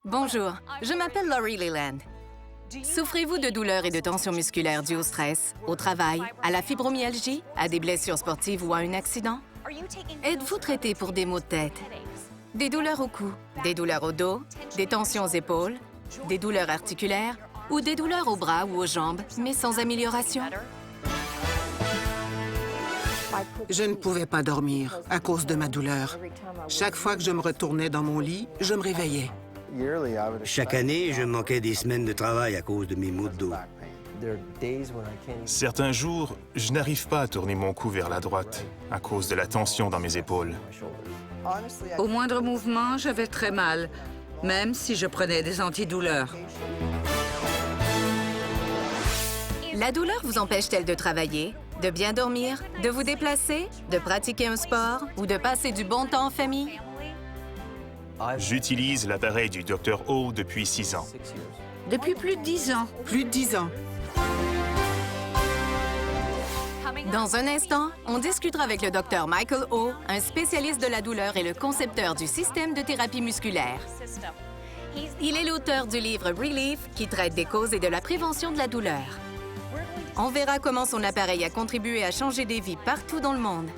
Bonjour, je m'appelle Laurie Leland. Souffrez-vous de douleurs et de tensions musculaires dues au stress, au travail, à la fibromyalgie, à des blessures sportives ou à un accident? Êtes-vous traité pour des maux de tête, des douleurs au cou, des douleurs au dos, des tensions aux épaules, des douleurs articulaires ou des douleurs aux bras ou aux jambes, mais sans amélioration? Je ne pouvais pas dormir à cause de ma douleur. Chaque fois que je me retournais dans mon lit, je me réveillais. Chaque année, je manquais des semaines de travail à cause de mes maux de dos. Certains jours, je n'arrive pas à tourner mon cou vers la droite à cause de la tension dans mes épaules. Au moindre mouvement, j'avais très mal, même si je prenais des antidouleurs. La douleur vous empêche-t-elle de travailler, de bien dormir, de vous déplacer, de pratiquer un sport ou de passer du bon temps en famille? J'utilise l'appareil du Dr O depuis 6 ans. Depuis plus de 10 ans. Plus de 10 ans. Dans un instant, on discutera avec le Dr Michael O, un spécialiste de la douleur et le concepteur du système de thérapie musculaire. Il est l'auteur du livre Relief qui traite des causes et de la prévention de la douleur. On verra comment son appareil a contribué à changer des vies partout dans le monde.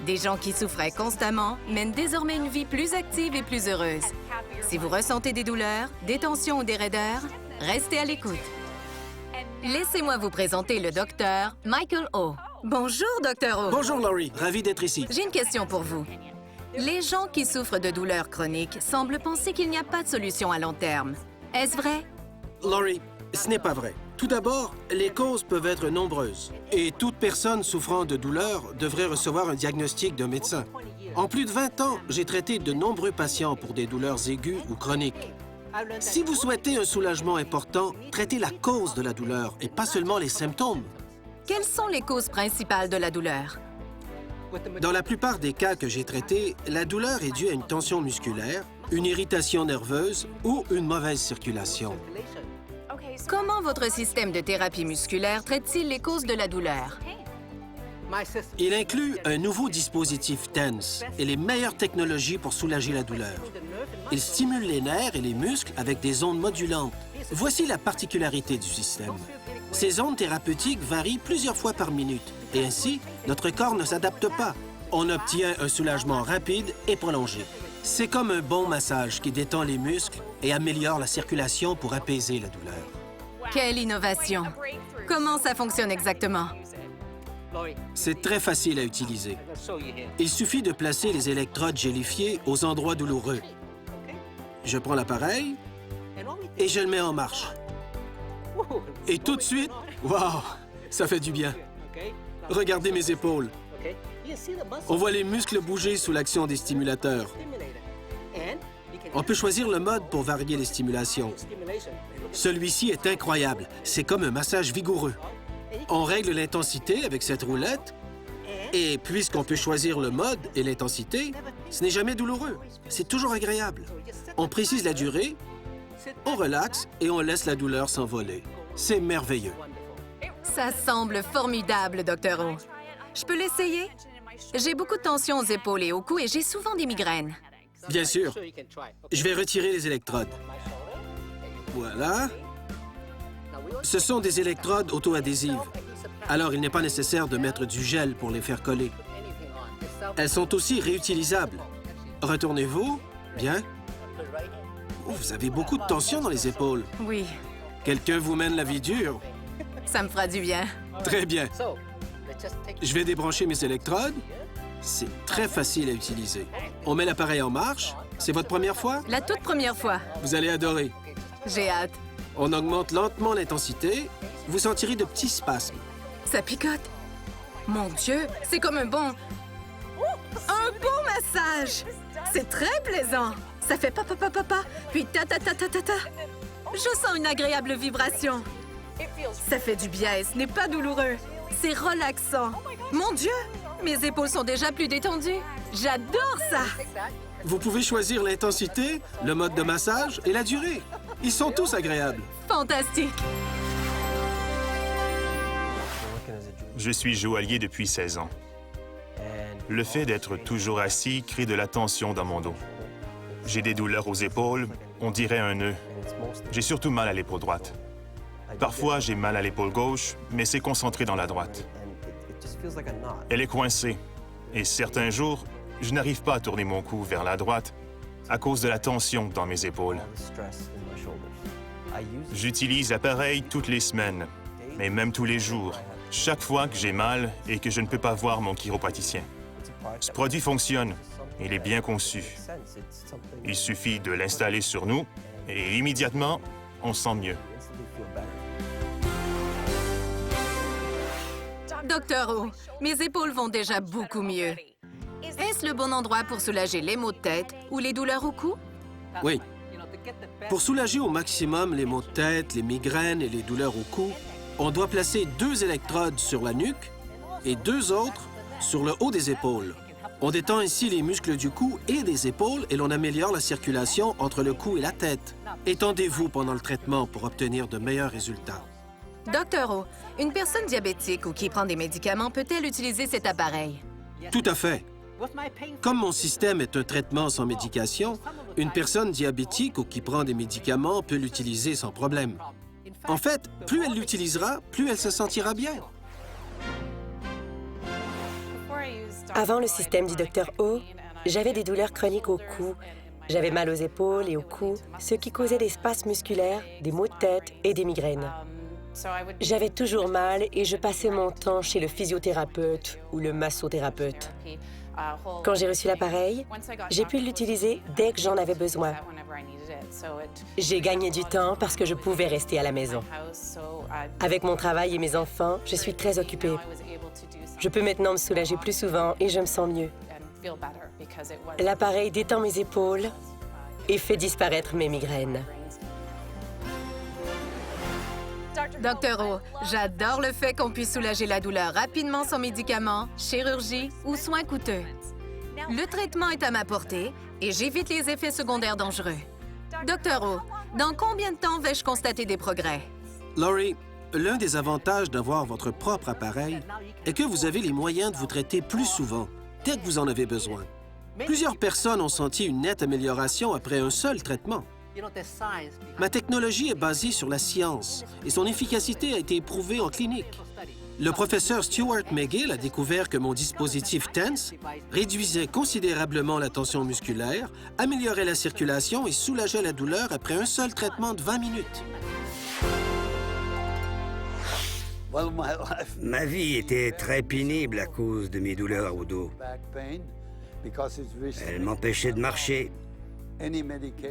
Des gens qui souffraient constamment mènent désormais une vie plus active et plus heureuse. Si vous ressentez des douleurs, des tensions ou des raideurs, restez à l'écoute. Laissez-moi vous présenter le Dr Michael O. Bonjour, Dr O. Bonjour, Laurie. Ravi d'être ici. J'ai une question pour vous. Les gens qui souffrent de douleurs chroniques semblent penser qu'il n'y a pas de solution à long terme. Est-ce vrai? Laurie, ce n'est pas vrai. Tout d'abord, les causes peuvent être nombreuses. Et toute personne souffrant de douleur devrait recevoir un diagnostic d'un médecin. En plus de 20 ans, j'ai traité de nombreux patients pour des douleurs aiguës ou chroniques. Si vous souhaitez un soulagement important, traitez la cause de la douleur et pas seulement les symptômes. Quelles sont les causes principales de la douleur? Dans la plupart des cas que j'ai traités, la douleur est due à une tension musculaire, une irritation nerveuse ou une mauvaise circulation. Comment votre système de thérapie musculaire traite-t-il les causes de la douleur? Il inclut un nouveau dispositif TENS et les meilleures technologies pour soulager la douleur. Il stimule les nerfs et les muscles avec des ondes modulantes. Voici la particularité du système. Ces ondes thérapeutiques varient plusieurs fois par minute et ainsi, notre corps ne s'adapte pas. On obtient un soulagement rapide et prolongé. C'est comme un bon massage qui détend les muscles et améliore la circulation pour apaiser la douleur. Quelle innovation! Comment ça fonctionne exactement? C'est très facile à utiliser. Il suffit de placer les électrodes gélifiées aux endroits douloureux. Je prends l'appareil et je le mets en marche. Et tout de suite, wow, ça fait du bien. Regardez mes épaules. On voit les muscles bouger sous l'action des stimulateurs. On peut choisir le mode pour varier les stimulations. Celui-ci est incroyable. C'est comme un massage vigoureux. On règle l'intensité avec cette roulette. Et puisqu'on peut choisir le mode et l'intensité, ce n'est jamais douloureux. C'est toujours agréable. On précise la durée, on relaxe et on laisse la douleur s'envoler. C'est merveilleux. Ça semble formidable, Dr O. Je peux l'essayer? J'ai beaucoup de tension aux épaules et au cou et j'ai souvent des migraines. Bien sûr. Je vais retirer les électrodes. Voilà. Ce sont des électrodes auto-adhésives. Alors, il n'est pas nécessaire de mettre du gel pour les faire coller. Elles sont aussi réutilisables. Retournez-vous. Bien. Oh, vous avez beaucoup de tension dans les épaules. Oui, Quelqu'un vous mène la vie dure. ça me fera du bien. Très bien. Je vais débrancher mes électrodes. C'est très facile à utiliser. On met l'appareil en marche. C'est votre première fois? La toute première fois. Vous allez adorer. J'ai hâte. On augmente lentement l'intensité. Vous sentirez de petits spasmes. Ça picote. Mon Dieu, c'est comme un bon massage. C'est très plaisant. Ça fait papa papa papa, puis ta ta ta ta ta ta. Je sens une agréable vibration. Ça fait du bien et ce n'est pas douloureux. C'est relaxant. Mon Dieu, mes épaules sont déjà plus détendues. J'adore ça. Vous pouvez choisir l'intensité, le mode de massage et la durée. Ils sont tous agréables. Fantastique. Je suis joaillier depuis 16 ans. Le fait d'être toujours assis crée de la tension dans mon dos. J'ai des douleurs aux épaules, on dirait un nœud. J'ai surtout mal à l'épaule droite. Parfois, j'ai mal à l'épaule gauche, mais c'est concentré dans la droite. Elle est coincée. Et certains jours, je n'arrive pas à tourner mon cou vers la droite à cause de la tension dans mes épaules. J'utilise l'appareil toutes les semaines, mais même tous les jours, chaque fois que j'ai mal et que je ne peux pas voir mon chiropraticien. Ce produit fonctionne. Il est bien conçu. Il suffit de l'installer sur nous et immédiatement, on se sent mieux. Docteur O, mes épaules vont déjà beaucoup mieux. Est-ce le bon endroit pour soulager les maux de tête ou les douleurs au cou? Oui. Pour soulager au maximum les maux de tête, les migraines et les douleurs au cou, on doit placer 2 électrodes sur la nuque et 2 autres sur le haut des épaules. On détend ainsi les muscles du cou et des épaules et l'on améliore la circulation entre le cou et la tête. Étendez-vous pendant le traitement pour obtenir de meilleurs résultats. Docteur O, une personne diabétique ou qui prend des médicaments peut-elle utiliser cet appareil? Tout à fait. Comme mon système est un traitement sans médication, une personne diabétique ou qui prend des médicaments peut l'utiliser sans problème. En fait, plus elle l'utilisera, plus elle se sentira bien. Avant le système du Dr O, j'avais des douleurs chroniques au cou. J'avais mal aux épaules et au cou, ce qui causait des spasmes musculaires, des maux de tête et des migraines. J'avais toujours mal et je passais mon temps chez le physiothérapeute ou le massothérapeute. Quand j'ai reçu l'appareil, j'ai pu l'utiliser dès que j'en avais besoin. J'ai gagné du temps parce que je pouvais rester à la maison. Avec mon travail et mes enfants, je suis très occupée. Je peux maintenant me soulager plus souvent et je me sens mieux. L'appareil détend mes épaules et fait disparaître mes migraines. Docteur O, j'adore le fait qu'on puisse soulager la douleur rapidement sans médicaments, chirurgie ou soins coûteux. Le traitement est à ma portée et j'évite les effets secondaires dangereux. Docteur O, dans combien de temps vais-je constater des progrès? Laurie, l'un des avantages d'avoir votre propre appareil est que vous avez les moyens de vous traiter plus souvent, dès que vous en avez besoin. Plusieurs personnes ont senti une nette amélioration après un seul traitement. Ma technologie est basée sur la science et son efficacité a été éprouvée en clinique. Le professeur Stuart McGill a découvert que mon dispositif TENS réduisait considérablement la tension musculaire, améliorait la circulation et soulageait la douleur après un seul traitement de 20 minutes. Ma vie était très pénible à cause de mes douleurs au dos. Elle m'empêchait de marcher.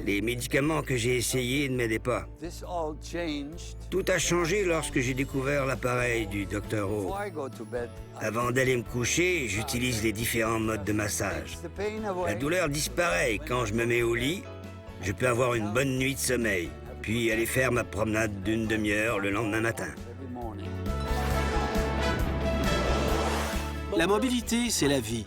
Les médicaments que j'ai essayés ne m'aidaient pas. Tout a changé lorsque j'ai découvert l'appareil du Dr O. Avant d'aller me coucher, j'utilise les différents modes de massage. La douleur disparaît et quand je me mets au lit, je peux avoir une bonne nuit de sommeil, puis aller faire ma promenade d'une demi-heure le lendemain matin. La mobilité, c'est la vie.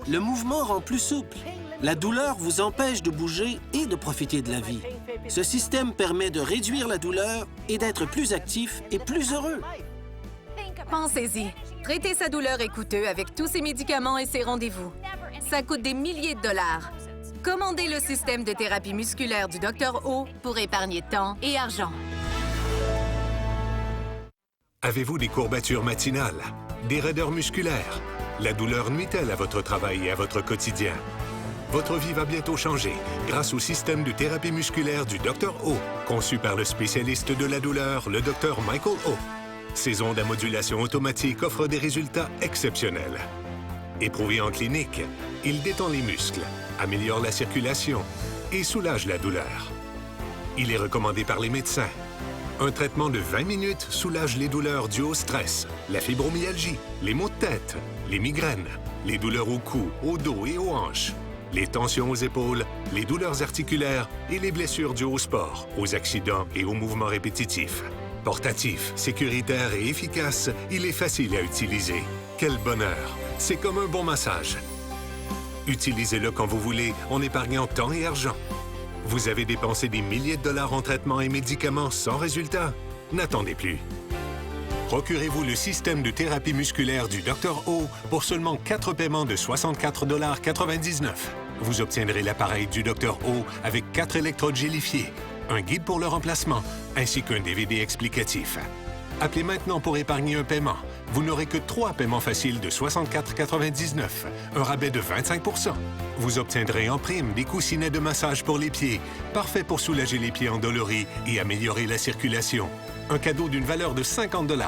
Le mouvement rend plus souple. La douleur vous empêche de bouger et de profiter de la vie. Ce système permet de réduire la douleur et d'être plus actif et plus heureux. Pensez-y. Traiter sa douleur est coûteux avec tous ses médicaments et ses rendez-vous. Ça coûte des milliers de dollars. Commandez le système de thérapie musculaire du Dr O pour épargner temps et argent. Avez-vous des courbatures matinales, des raideurs musculaires? La douleur nuit-elle à votre travail et à votre quotidien? Votre vie va bientôt changer grâce au système de thérapie musculaire du Dr O, conçu par le spécialiste de la douleur, le Dr Michael O. Ces ondes à modulation automatique offrent des résultats exceptionnels. Éprouvé en clinique, il détend les muscles, améliore la circulation et soulage la douleur. Il est recommandé par les médecins. Un traitement de 20 minutes soulage les douleurs dues au stress, la fibromyalgie, les maux de tête, les migraines, les douleurs au cou, au dos et aux hanches, les tensions aux épaules, les douleurs articulaires et les blessures dues au sport, aux accidents et aux mouvements répétitifs. Portatif, sécuritaire et efficace, il est facile à utiliser. Quel bonheur! C'est comme un bon massage. Utilisez-le quand vous voulez en épargnant temps et argent. Vous avez dépensé des milliers de dollars en traitements et médicaments sans résultat? N'attendez plus. Procurez-vous le système de thérapie musculaire du Dr O pour seulement 4 paiements de 64,99 $. Vous obtiendrez l'appareil du Dr O avec 4 électrodes gélifiées, un guide pour le remplacement, ainsi qu'un DVD explicatif. Appelez maintenant pour épargner un paiement. Vous n'aurez que 3 paiements faciles de 64,99, un rabais de 25 %. Vous obtiendrez en prime des coussinets de massage pour les pieds, parfaits pour soulager les pieds endoloris et améliorer la circulation. Un cadeau d'une valeur de 50 $.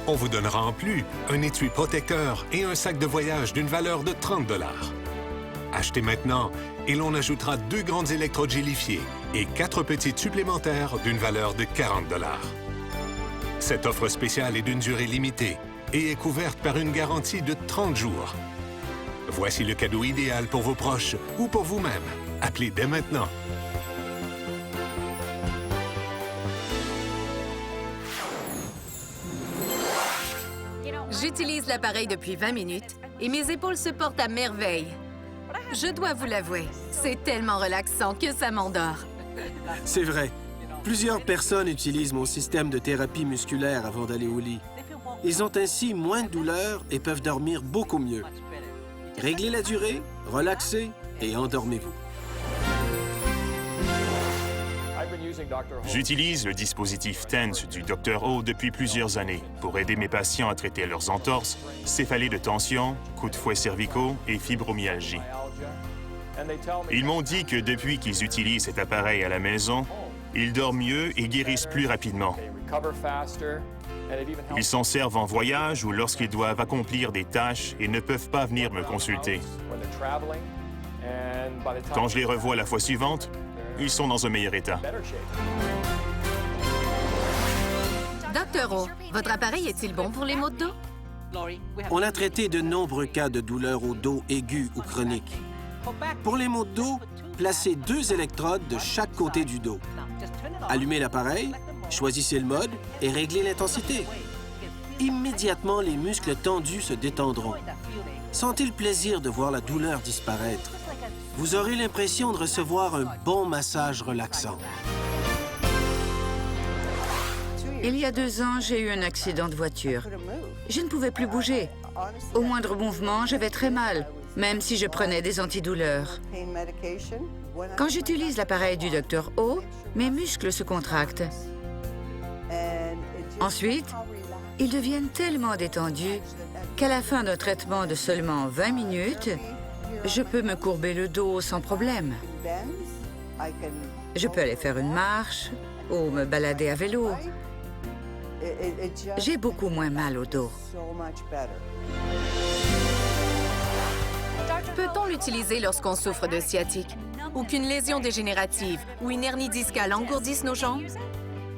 On vous donnera en plus un étui protecteur et un sac de voyage d'une valeur de 30 $. Achetez maintenant et l'on ajoutera 2 grandes électrodes gélifiées et 4 petites supplémentaires d'une valeur de 40 $. Cette offre spéciale est d'une durée limitée et est couverte par une garantie de 30 jours. Voici le cadeau idéal pour vos proches ou pour vous-même. Appelez dès maintenant. J'utilise l'appareil depuis 20 minutes et mes épaules se portent à merveille. Je dois vous l'avouer, c'est tellement relaxant que ça m'endort. C'est vrai. Plusieurs personnes utilisent mon système de thérapie musculaire avant d'aller au lit. Ils ont ainsi moins de douleur et peuvent dormir beaucoup mieux. Réglez la durée, relaxez et endormez-vous. J'utilise le dispositif TENS du Dr O depuis plusieurs années pour aider mes patients à traiter leurs entorses, céphalées de tension, coups de fouet cervicaux et fibromyalgie. Ils m'ont dit que depuis qu'ils utilisent cet appareil à la maison, ils dorment mieux et guérissent plus rapidement. Ils s'en servent en voyage ou lorsqu'ils doivent accomplir des tâches et ne peuvent pas venir me consulter. Quand je les revois la fois suivante, ils sont dans un meilleur état. Dr O, votre appareil est-il bon pour les maux de dos? On a traité de nombreux cas de douleurs au dos aiguë ou chronique. Pour les maux de dos, placez 2 électrodes de chaque côté du dos. Allumez l'appareil, choisissez le mode et réglez l'intensité. Immédiatement, les muscles tendus se détendront. Sentez le plaisir de voir la douleur disparaître. Vous aurez l'impression de recevoir un bon massage relaxant. Il y a 2 ans, j'ai eu un accident de voiture. Je ne pouvais plus bouger. Au moindre mouvement, j'avais très mal, même si je prenais des antidouleurs. Quand j'utilise l'appareil du Dr O, mes muscles se contractent. Ensuite, ils deviennent tellement détendus qu'à la fin d'un traitement de seulement 20 minutes, je peux me courber le dos sans problème. Je peux aller faire une marche ou me balader à vélo. J'ai beaucoup moins mal au dos. Peut-on l'utiliser lorsqu'on souffre de sciatique ou qu'une lésion dégénérative ou une hernie discale engourdissent nos jambes?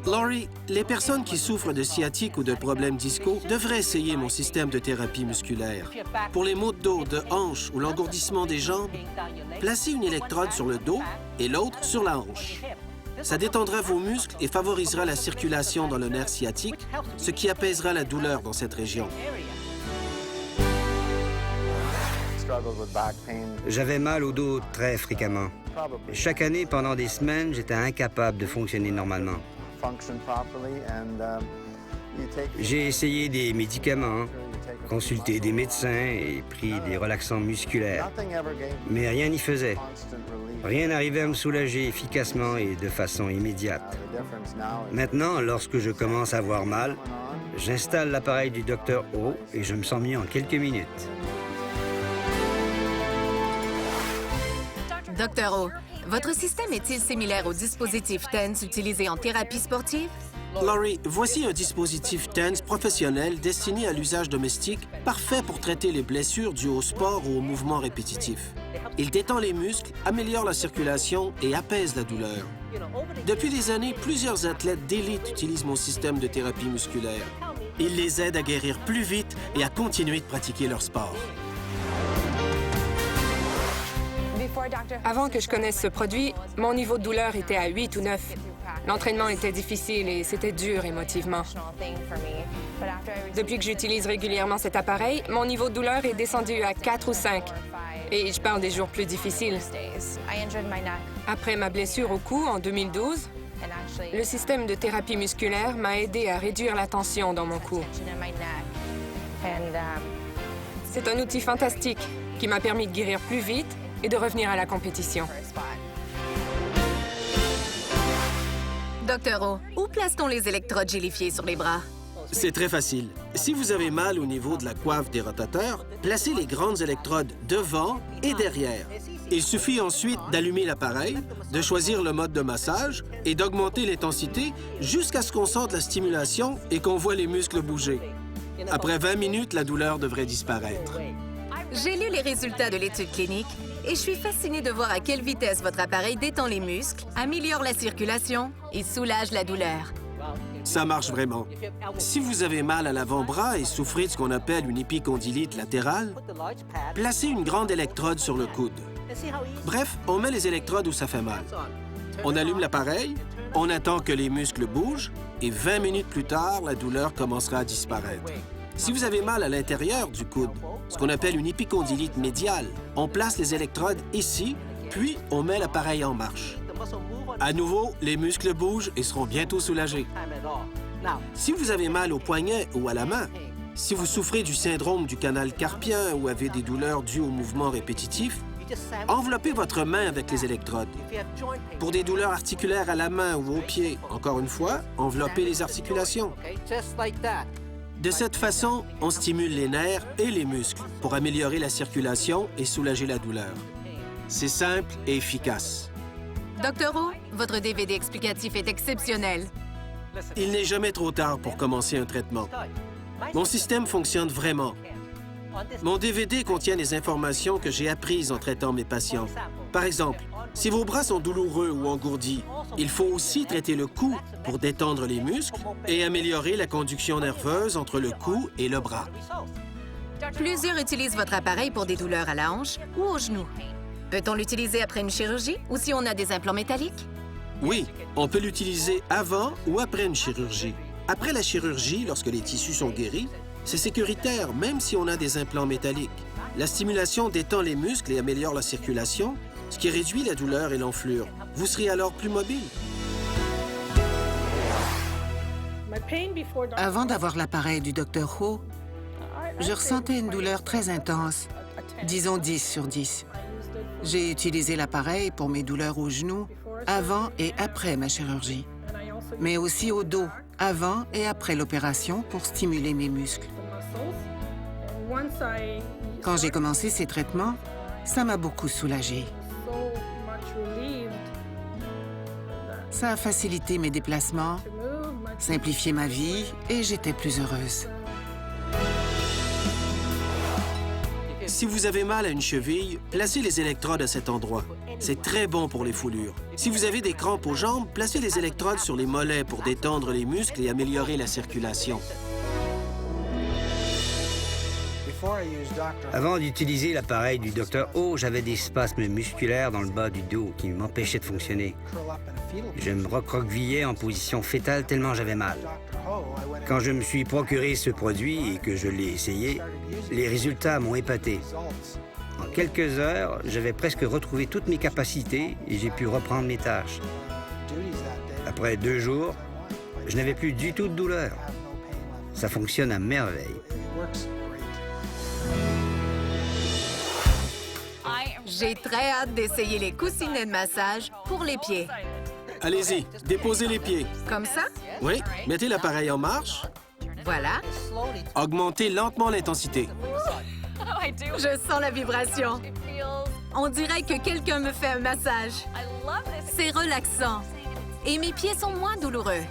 Laurie, les personnes qui souffrent de sciatique ou de problèmes discaux devraient essayer mon système de thérapie musculaire. Pour les maux de dos, de hanche ou l'engourdissement des jambes, placez une électrode sur le dos et l'autre sur la hanche. Ça détendra vos muscles et favorisera la circulation dans le nerf sciatique, ce qui apaisera la douleur dans cette région. J'avais mal au dos très fréquemment. Chaque année, pendant des semaines, j'étais incapable de fonctionner normalement. J'ai essayé des médicaments, consulté des médecins et pris des relaxants musculaires. Mais rien n'y faisait. Rien n'arrivait à me soulager efficacement et de façon immédiate. Maintenant, lorsque je commence à avoir mal, j'installe l'appareil du Dr O et je me sens mieux en quelques minutes. Dr O, votre système est-il similaire au dispositif TENS utilisé en thérapie sportive? Laurie, voici un dispositif TENS professionnel destiné à l'usage domestique, parfait pour traiter les blessures dues au sport ou aux mouvements répétitifs. Il détend les muscles, améliore la circulation et apaise la douleur. Depuis des années, plusieurs athlètes d'élite utilisent mon système de thérapie musculaire. Il les aide à guérir plus vite et à continuer de pratiquer leur sport. Avant que je connaisse ce produit, mon niveau de douleur était à 8 ou 9. L'entraînement était difficile et c'était dur émotivement. Depuis que j'utilise régulièrement cet appareil, mon niveau de douleur est descendu à 4 ou 5. Et je parle des jours plus difficiles. Après ma blessure au cou en 2012, le système de thérapie musculaire m'a aidé à réduire la tension dans mon cou. C'est un outil fantastique qui m'a permis de guérir plus vite et de revenir à la compétition. Docteur O, où place-t-on les électrodes gélifiées sur les bras? C'est très facile. Si vous avez mal au niveau de la coiffe des rotateurs, placez les grandes électrodes devant et derrière. Il suffit ensuite d'allumer l'appareil, de choisir le mode de massage et d'augmenter l'intensité jusqu'à ce qu'on sente la stimulation et qu'on voit les muscles bouger. Après 20 minutes, la douleur devrait disparaître. J'ai lu les résultats de l'étude clinique et je suis fascinée de voir à quelle vitesse votre appareil détend les muscles, améliore la circulation et soulage la douleur. Ça marche vraiment. Si vous avez mal à l'avant-bras et souffrez de ce qu'on appelle une épicondylite latérale, placez une grande électrode sur le coude. Bref, on met les électrodes où ça fait mal. On allume l'appareil, on attend que les muscles bougent et 20 minutes plus tard, la douleur commencera à disparaître. Si vous avez mal à l'intérieur du coude, ce qu'on appelle une épicondylite médiale, on place les électrodes ici, puis on met l'appareil en marche. À nouveau, les muscles bougent et seront bientôt soulagés. Si vous avez mal au poignet ou à la main, si vous souffrez du syndrome du canal carpien ou avez des douleurs dues au mouvement répétitif, enveloppez votre main avec les électrodes. Pour des douleurs articulaires à la main ou au pied, encore une fois, enveloppez les articulations. De cette façon, on stimule les nerfs et les muscles pour améliorer la circulation et soulager la douleur. C'est simple et efficace. Docteur O, votre DVD explicatif est exceptionnel. Il n'est jamais trop tard pour commencer un traitement. Mon système fonctionne vraiment. Mon DVD contient les informations que j'ai apprises en traitant mes patients. Par exemple, si vos bras sont douloureux ou engourdis, il faut aussi traiter le cou pour détendre les muscles et améliorer la conduction nerveuse entre le cou et le bras. Plusieurs utilisent votre appareil pour des douleurs à la hanche ou au genou. Peut-on l'utiliser après une chirurgie ou si on a des implants métalliques? Oui, on peut l'utiliser avant ou après une chirurgie. Après la chirurgie, lorsque les tissus sont guéris, c'est sécuritaire, même si on a des implants métalliques. La stimulation détend les muscles et améliore la circulation, ce qui réduit la douleur et l'enflure. Vous serez alors plus mobile. Avant d'avoir l'appareil du Dr. O, je ressentais une douleur très intense, disons 10 sur 10. J'ai utilisé l'appareil pour mes douleurs aux genoux avant et après ma chirurgie, mais aussi au dos, avant et après l'opération pour stimuler mes muscles. Quand j'ai commencé ces traitements, ça m'a beaucoup soulagée. Ça a facilité mes déplacements, simplifié ma vie et j'étais plus heureuse. Si vous avez mal à une cheville, placez les électrodes à cet endroit. C'est très bon pour les foulures. Si vous avez des crampes aux jambes, placez les électrodes sur les mollets pour détendre les muscles et améliorer la circulation. Avant d'utiliser l'appareil du Dr. O, j'avais des spasmes musculaires dans le bas du dos qui m'empêchaient de fonctionner. Je me recroquevillais en position fétale tellement j'avais mal. Quand je me suis procuré ce produit et que je l'ai essayé, les résultats m'ont épaté. En quelques heures, j'avais presque retrouvé toutes mes capacités et j'ai pu reprendre mes tâches. Après 2 jours, je n'avais plus du tout de douleur. Ça fonctionne à merveille. J'ai très hâte d'essayer les coussinets de massage pour les pieds. Allez-y, déposez les pieds. Comme ça? Oui, mettez l'appareil en marche. Voilà. Augmentez lentement l'intensité. Je sens la vibration. On dirait que quelqu'un me fait un massage. C'est relaxant. Et mes pieds sont moins douloureux.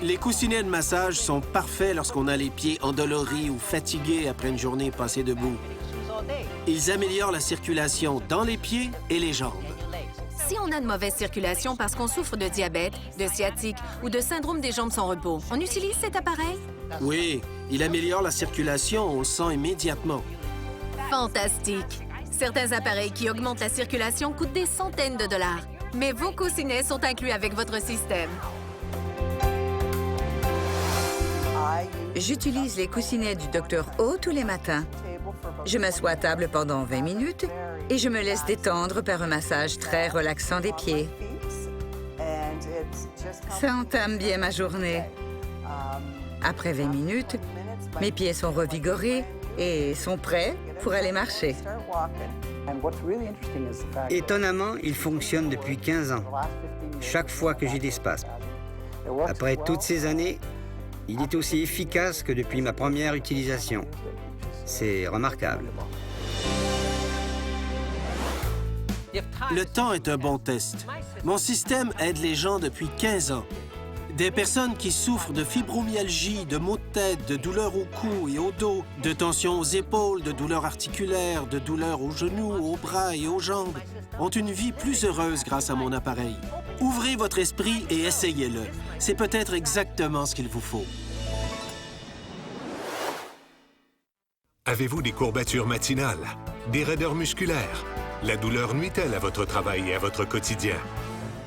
Les coussinets de massage sont parfaits lorsqu'on a les pieds endoloris ou fatigués après une journée passée debout. Ils améliorent la circulation dans les pieds et les jambes. Si on a de mauvaise circulation parce qu'on souffre de diabète, de sciatique ou de syndrome des jambes sans repos, on utilise cet appareil? Oui, il améliore la circulation, on le sent immédiatement. Fantastique! Certains appareils qui augmentent la circulation coûtent des centaines de dollars. Mais vos coussinets sont inclus avec votre système. J'utilise les coussinets du Dr. O tous les matins. Je m'assois à table pendant 20 minutes et je me laisse détendre par un massage très relaxant des pieds. Ça entame bien ma journée. Après 20 minutes, mes pieds sont revigorés et sont prêts pour aller marcher. Étonnamment, il fonctionne depuis 15 ans, chaque fois que j'ai des spasmes. Après toutes ces années, il est aussi efficace que depuis ma première utilisation. C'est remarquable. Le temps est un bon test. Mon système aide les gens depuis 15 ans. Des personnes qui souffrent de fibromyalgie, de maux de tête, de douleurs au cou et au dos, de tensions aux épaules, de douleurs articulaires, de douleurs aux genoux, aux bras et aux jambes, ont une vie plus heureuse grâce à mon appareil. Ouvrez votre esprit et essayez-le. C'est peut-être exactement ce qu'il vous faut. Avez-vous des courbatures matinales, des raideurs musculaires? La douleur nuit-elle à votre travail et à votre quotidien?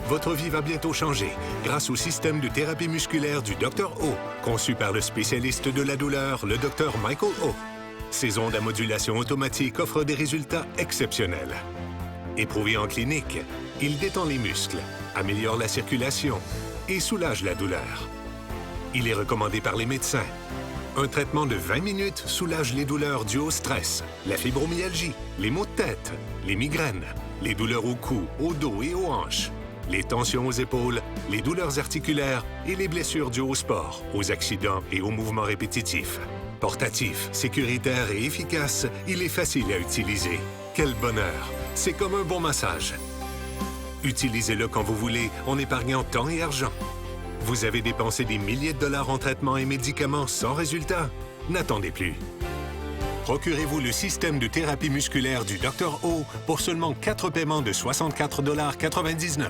Votre vie va bientôt changer grâce au système de thérapie musculaire du Dr. O, conçu par le spécialiste de la douleur, le Dr. Michael O. Ces ondes à modulation automatique offrent des résultats exceptionnels. Éprouvé en clinique, il détend les muscles, améliore la circulation et soulage la douleur. Il est recommandé par les médecins. Un traitement de 20 minutes soulage les douleurs dues au stress, la fibromyalgie, les maux de tête, les migraines, les douleurs au cou, au dos et aux hanches, les tensions aux épaules, les douleurs articulaires et les blessures dues au sport, aux accidents et aux mouvements répétitifs. Portatif, sécuritaire et efficace, il est facile à utiliser. Quel bonheur! C'est comme un bon massage. Utilisez-le quand vous voulez en épargnant temps et argent. Vous avez dépensé des milliers de dollars en traitements et médicaments sans résultat? N'attendez plus. Procurez-vous le système de thérapie musculaire du Dr. O pour seulement 4 paiements de 64,99 $.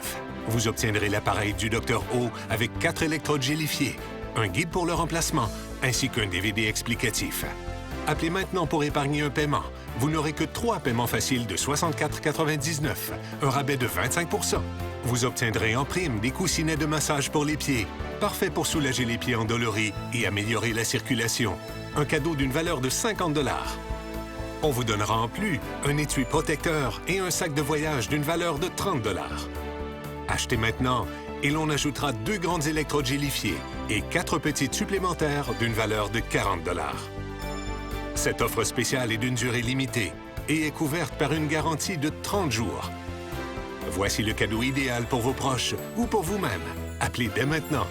Vous obtiendrez l'appareil du Dr. O avec 4 électrodes gélifiées, un guide pour le remplacement, ainsi qu'un DVD explicatif. Appelez maintenant pour épargner un paiement. Vous n'aurez que 3 paiements faciles de 64,99 $, un rabais de 25 %. Vous obtiendrez en prime des coussinets de massage pour les pieds, parfaits pour soulager les pieds endoloris et améliorer la circulation. Un cadeau d'une valeur de 50 $. On vous donnera en plus un étui protecteur et un sac de voyage d'une valeur de 30 $. Achetez maintenant et l'on ajoutera 2 grandes électrodes gélifiées et 4 petites supplémentaires d'une valeur de 40 $. Cette offre spéciale est d'une durée limitée et est couverte par une garantie de 30 jours. Voici le cadeau idéal pour vos proches ou pour vous-même. Appelez dès maintenant.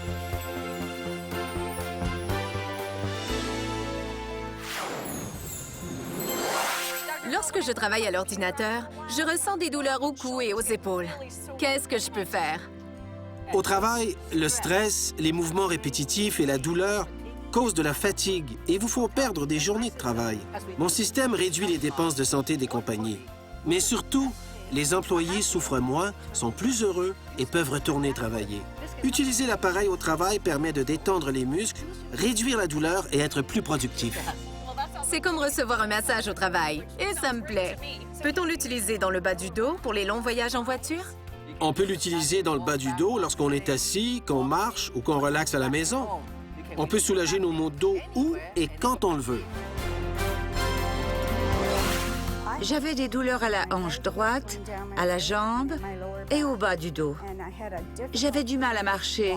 Lorsque je travaille à l'ordinateur, je ressens des douleurs au cou et aux épaules. Qu'est-ce que je peux faire? Au travail, le stress, les mouvements répétitifs et la douleur causent de la fatigue et vous font perdre des journées de travail. Mon système réduit les dépenses de santé des compagnies. Mais surtout, les employés souffrent moins, sont plus heureux et peuvent retourner travailler. Utiliser l'appareil au travail permet de détendre les muscles, réduire la douleur et être plus productif. C'est comme recevoir un massage au travail. Et ça me plaît. Peut-on l'utiliser dans le bas du dos pour les longs voyages en voiture? On peut l'utiliser dans le bas du dos lorsqu'on est assis, qu'on marche ou qu'on relaxe à la maison. On peut soulager nos maux de dos où et quand on le veut. J'avais des douleurs à la hanche droite, à la jambe et au bas du dos. J'avais du mal à marcher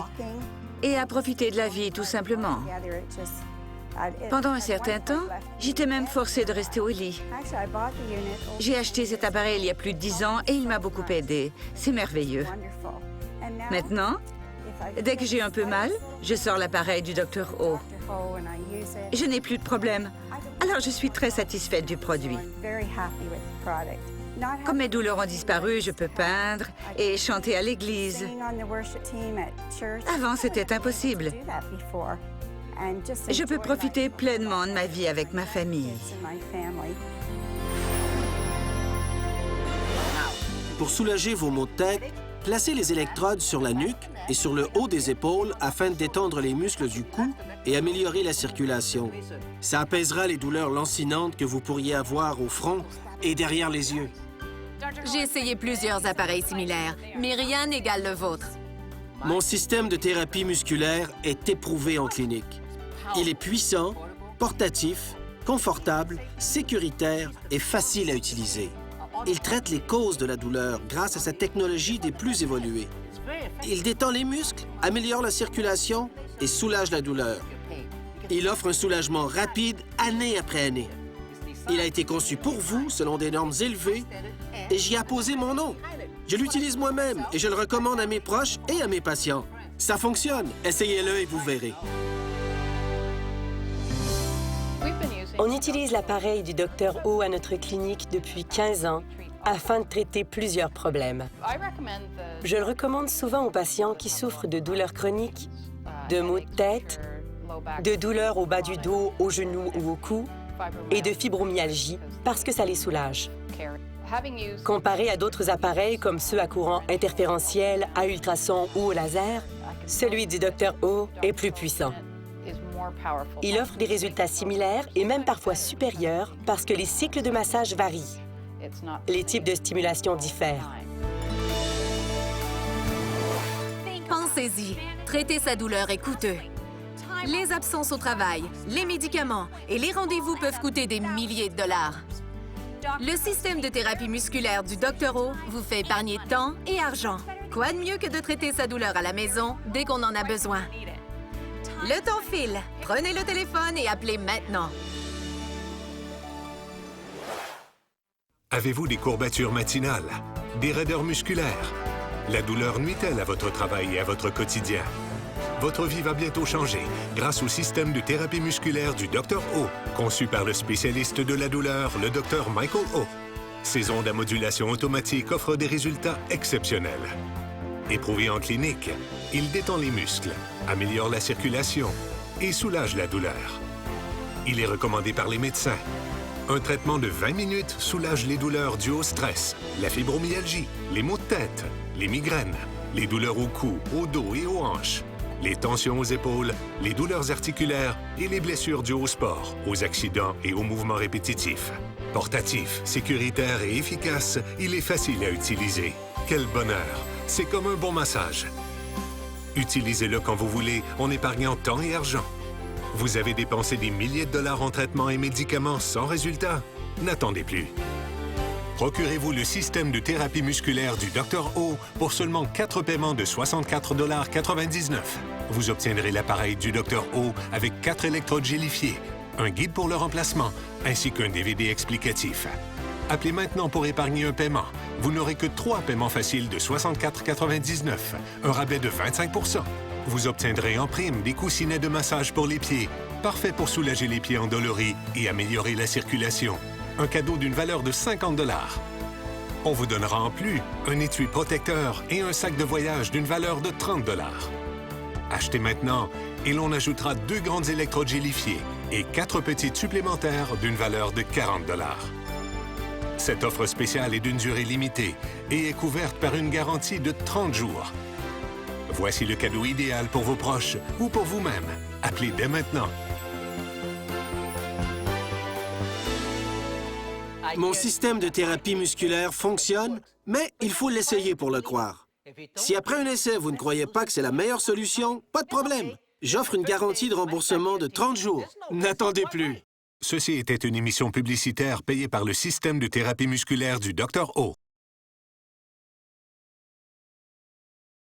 et à profiter de la vie, tout simplement. Pendant un certain temps, j'étais même forcée de rester au lit. J'ai acheté cet appareil il y a plus de 10 ans et il m'a beaucoup aidé. C'est merveilleux. Maintenant, dès que j'ai un peu mal, je sors l'appareil du Dr. O. Je n'ai plus de problème. Alors, je suis très satisfaite du produit. Comme mes douleurs ont disparu, je peux peindre et chanter à l'église. Avant, c'était impossible. Je peux profiter pleinement de ma vie avec ma famille. Pour soulager vos maux de tête, placez les électrodes sur la nuque et sur le haut des épaules afin de détendre les muscles du cou et améliorer la circulation. Ça apaisera les douleurs lancinantes que vous pourriez avoir au front et derrière les yeux. J'ai essayé plusieurs appareils similaires, mais rien n'égale le vôtre. Mon système de thérapie musculaire est éprouvé en clinique. Il est puissant, portatif, confortable, sécuritaire et facile à utiliser. Il traite les causes de la douleur grâce à sa technologie des plus évoluées. Il détend les muscles, améliore la circulation et soulage la douleur. Il offre un soulagement rapide année après année. Il a été conçu pour vous, selon des normes élevées, et j'y ai apposé mon nom. Je l'utilise moi-même et je le recommande à mes proches et à mes patients. Ça fonctionne. Essayez-le et vous verrez. On utilise l'appareil du Dr O à notre clinique depuis 15 ans afin de traiter plusieurs problèmes. Je le recommande souvent aux patients qui souffrent de douleurs chroniques, de maux de tête, de douleurs au bas du dos, au genou ou au cou, et de fibromyalgie parce que ça les soulage. Comparé à d'autres appareils comme ceux à courant interférentiel, à ultrasons ou au laser, celui du Dr O est plus puissant. Il offre des résultats similaires et même parfois supérieurs parce que les cycles de massage varient. Les types de stimulation diffèrent. Pensez-y, traiter sa douleur est coûteux. Les absences au travail, les médicaments et les rendez-vous peuvent coûter des milliers de dollars. Le système de thérapie musculaire du Dr O vous fait épargner temps et argent. Quoi de mieux que de traiter sa douleur à la maison dès qu'on en a besoin? Le temps file. Prenez le téléphone et appelez maintenant. Avez-vous des courbatures matinales, des raideurs musculaires? La douleur nuit-elle à votre travail et à votre quotidien? Votre vie va bientôt changer grâce au système de thérapie musculaire du Dr O, conçu par le spécialiste de la douleur, le Dr Michael O. Ces ondes à modulation automatique offrent des résultats exceptionnels. Éprouvé en clinique, il détend les muscles, améliore la circulation et soulage la douleur. Il est recommandé par les médecins. Un traitement de 20 minutes soulage les douleurs dues au stress, la fibromyalgie, les maux de tête, les migraines, les douleurs au cou, au dos et aux hanches, les tensions aux épaules, les douleurs articulaires et les blessures dues au sport, aux accidents et aux mouvements répétitifs. Portatif, sécuritaire et efficace, il est facile à utiliser. Quel bonheur! C'est comme un bon massage. Utilisez-le quand vous voulez en épargnant temps et argent. Vous avez dépensé des milliers de dollars en traitements et médicaments sans résultat? N'attendez plus. Procurez-vous le système de thérapie musculaire du Dr O pour seulement 4 paiements de 64,99 $. Vous obtiendrez l'appareil du Dr O avec 4 électrodes gélifiées, un guide pour le remplacement, ainsi qu'un DVD explicatif. Appelez maintenant pour épargner un paiement. Vous n'aurez que 3 paiements faciles de 64,99 $, un rabais de 25 %. Vous obtiendrez en prime des coussinets de massage pour les pieds, parfaits pour soulager les pieds endoloris et améliorer la circulation. Un cadeau d'une valeur de 50 $. On vous donnera en plus un étui protecteur et un sac de voyage d'une valeur de 30 $. Achetez maintenant et l'on ajoutera 2 grandes électrodes gélifiées et 4 petites supplémentaires d'une valeur de 40 $. Cette offre spéciale est d'une durée limitée et est couverte par une garantie de 30 jours. Voici le cadeau idéal pour vos proches ou pour vous-même. Appelez dès maintenant. Mon système de thérapie musculaire fonctionne, mais il faut l'essayer pour le croire. Si après un essai, vous ne croyez pas que c'est la meilleure solution, pas de problème. J'offre une garantie de remboursement de 30 jours. N'attendez plus. Ceci était une émission publicitaire payée par le système de thérapie musculaire du Dr O.